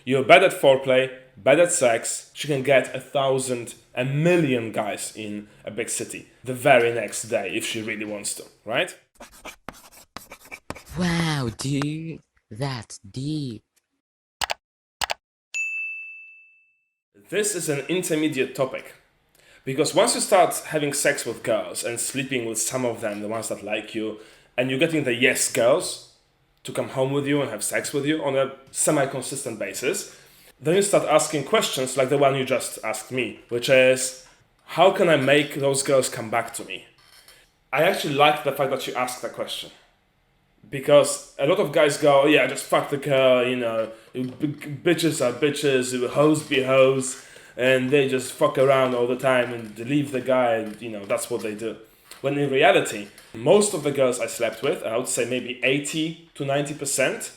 You're bad at foreplay, bad at sex, she can get 1,000, a million guys in a big city the very next day if she really wants to, right? Wow, dude, that's deep. This is an intermediate topic. Because once you start having sex with girls and sleeping with some of them, the ones that like you, and you're getting the yes girls to come home with you and have sex with you on a semi-consistent basis, then you start asking questions like the one you just asked me, which is, how can I make those girls come back to me? I actually like the fact that you asked that question. Because a lot of guys go, oh, yeah, just fuck the girl, bitches are bitches, hoes be hoes, and they just fuck around all the time and leave the guy, and that's what they do. When in reality, most of the girls I slept with, and I would say maybe 80 to 90%,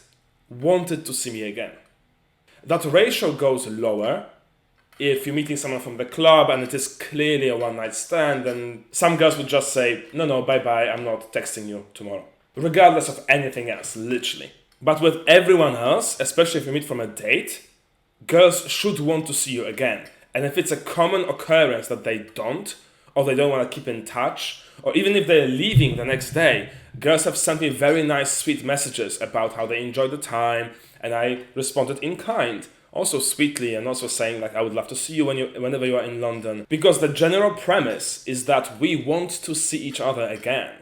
wanted to see me again. That ratio goes lower if you're meeting someone from the club and it is clearly a one-night stand, then some girls would just say, no, bye-bye, I'm not texting you tomorrow. Regardless of anything else, literally. But with everyone else, especially if you meet from a date, girls should want to see you again. And if it's a common occurrence that they don't, or they don't want to keep in touch, or even if they're leaving the next day, girls have sent me very nice, sweet messages about how they enjoyed the time, and I responded in kind. Also sweetly, and also saying like, I would love to see you whenever you are in London. Because the general premise is that we want to see each other again.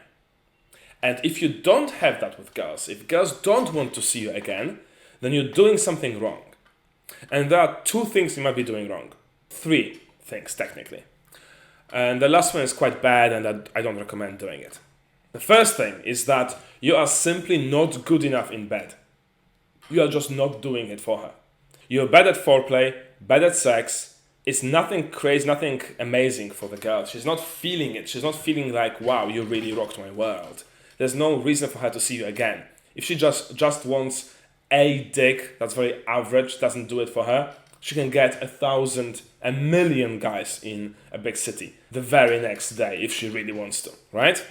And if you don't have that with girls, if girls don't want to see you again, then you're doing something wrong. And there are 2 things you might be doing wrong. 3 things, technically. And the last one is quite bad, and I don't recommend doing it. The first thing is that you are simply not good enough in bed. You are just not doing it for her. You're bad at foreplay, bad at sex. It's nothing crazy, nothing amazing for the girl. She's not feeling it. She's not feeling like, wow, you really rocked my world. There's no reason for her to see you again. If she just wants a dick that's very average, doesn't do it for her, she can get 1,000, a million guys in a big city the very next day if she really wants to, right?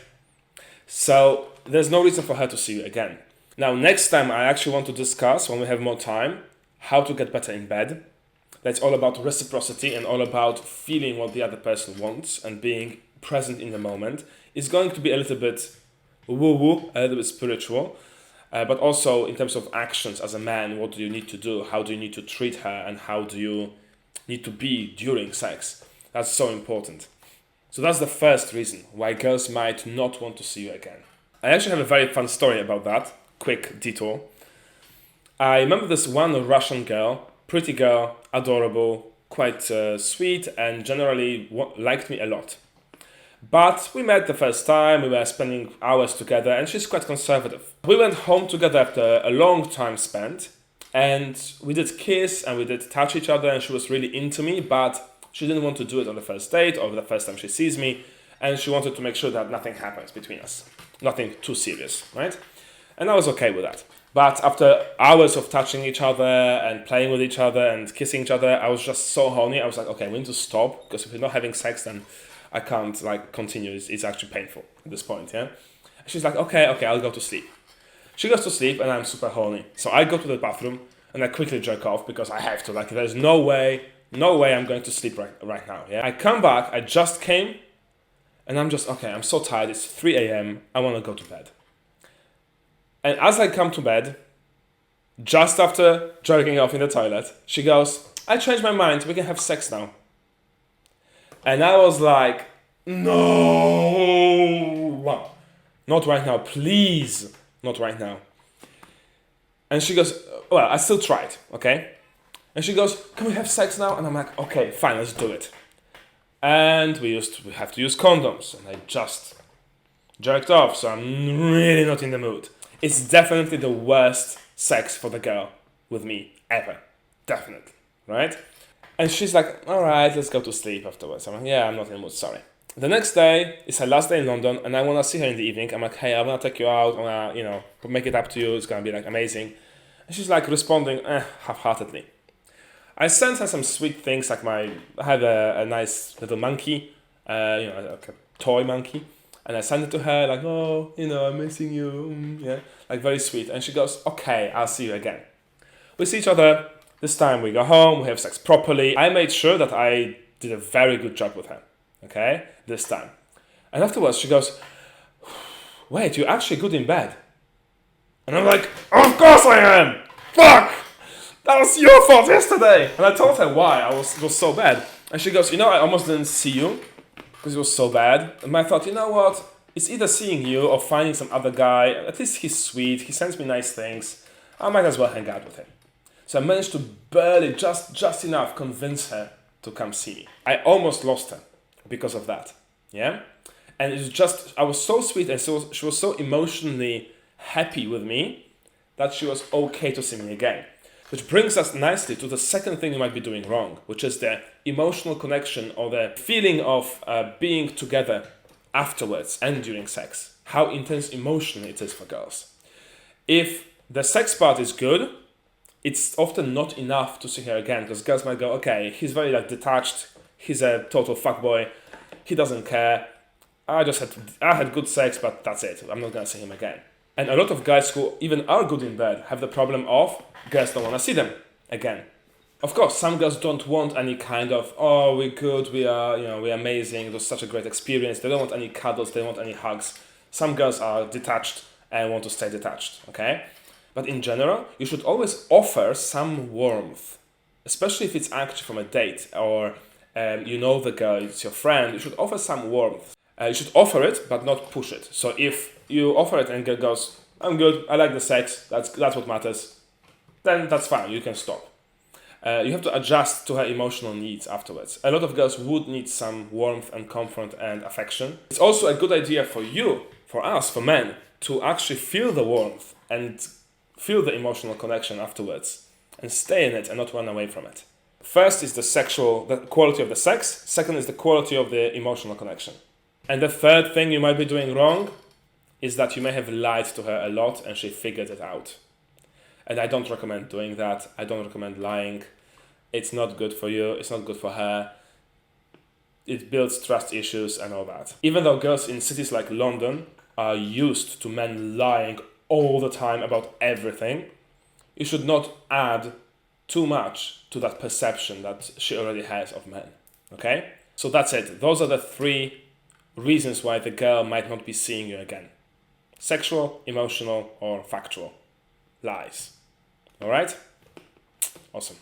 So there's no reason for her to see you again. Now, next time I actually want to discuss, when we have more time, how to get better in bed. That's all about reciprocity and all about feeling what the other person wants and being present in the moment. It's going to be a little bit woo-woo, a little bit spiritual, but also in terms of actions as a man, what do you need to do? How do you need to treat her? And how do you need to be during sex? That's so important. So that's the first reason why girls might not want to see you again. I actually have a very fun story about that. Quick detour. I remember this one Russian girl, pretty girl, adorable, quite sweet, and generally liked me a lot. But we met the first time, we were spending hours together, and she's quite conservative. We went home together after a long time spent, and we did kiss and we did touch each other, and she was really into me, but she didn't want to do it on the first date or the first time she sees me, and she wanted to make sure that nothing happens between us. Nothing too serious, right? And I was okay with that. But after hours of touching each other and playing with each other and kissing each other, I was just so horny. I was like, okay, we need to stop, because if we're not having sex, then I can't continue. It's actually painful at this point, yeah? She's like, okay, I'll go to sleep. She goes to sleep and I'm super horny. So I go to the bathroom and I quickly jerk off because I have to. There's no way I'm going to sleep right now, yeah? I come back, I just came, and I'm just, okay, I'm so tired. It's 3 a.m. I want to go to bed. And as I come to bed, just after jerking off in the toilet, she goes, I changed my mind. We can have sex now. And I was like, no, not right now, please, not right now. And she goes, well, I still tried, okay? And she goes, can we have sex now? And I'm like, okay, fine, let's do it. And we have to use condoms, and I just jerked off, so I'm really not in the mood. It's definitely the worst sex for the girl with me ever, definitely, right? And she's like, all right, let's go to sleep afterwards. I'm like, yeah, I'm not in the mood, sorry. The next day is her last day in London, and I want to see her in the evening. I'm like, hey, I want to take you out. I want to, make it up to you. It's going to be amazing. And she's responding half-heartedly. I sent her some sweet things, I have a nice little monkey, a toy monkey. And I sent it to her, oh, I'm missing you, yeah, very sweet. And she goes, okay, I'll see you again. We see each other This time we go home, we have sex properly. I made sure that I did a very good job with her, okay, this time. And afterwards she goes, wait, you're actually good in bed. And I'm like, of course I am! Fuck! That was your fault yesterday! And I told her why, it was so bad. And she goes, I almost didn't see you, because it was so bad. And I thought, you know what? It's either seeing you or finding some other guy. At least he's sweet, he sends me nice things. I might as well hang out with him. So I managed to barely, just enough, convince her to come see me. I almost lost her because of that, yeah? And it was just, I was so sweet and so she was so emotionally happy with me that she was okay to see me again. Which brings us nicely to the second thing you might be doing wrong, which is the emotional connection or the feeling of being together afterwards and during sex. How intense emotionally it is for girls. If the sex part is good, it's often not enough to see her again, because girls might go, okay, he's very detached, he's a total fuckboy, he doesn't care, I had good sex, but that's it, I'm not gonna see him again. And a lot of guys who even are good in bed have the problem of girls don't want to see them again. Of course, some girls don't want any kind of, oh, we're good, we're amazing, it was such a great experience. They don't want any cuddles, they don't want any hugs. Some girls are detached and want to stay detached, okay? But in general, you should always offer some warmth, especially if it's actually from a date or you know the girl, it's your friend, you should offer some warmth. You should offer it, but not push it. So if you offer it and girl goes, I'm good, I like the sex, that's what matters, then that's fine, you can stop. You have to adjust to her emotional needs afterwards. A lot of girls would need some warmth and comfort and affection. It's also a good idea for you, for us, for men, to actually feel the warmth and feel the emotional connection afterwards and stay in it and not run away from it. First is the quality of the sex. Second is the quality of the emotional connection. And the third thing you might be doing wrong is that you may have lied to her a lot and she figured it out. And I don't recommend doing that. I don't recommend lying. It's not good for you. It's not good for her. It builds trust issues and all that. Even though girls in cities like London are used to men lying all the time about everything, you should not add too much to that perception that she already has of men. Okay? So that's it. Those are the 3 reasons why the girl might not be seeing you again. Sexual, emotional, or factual lies. Alright? Awesome.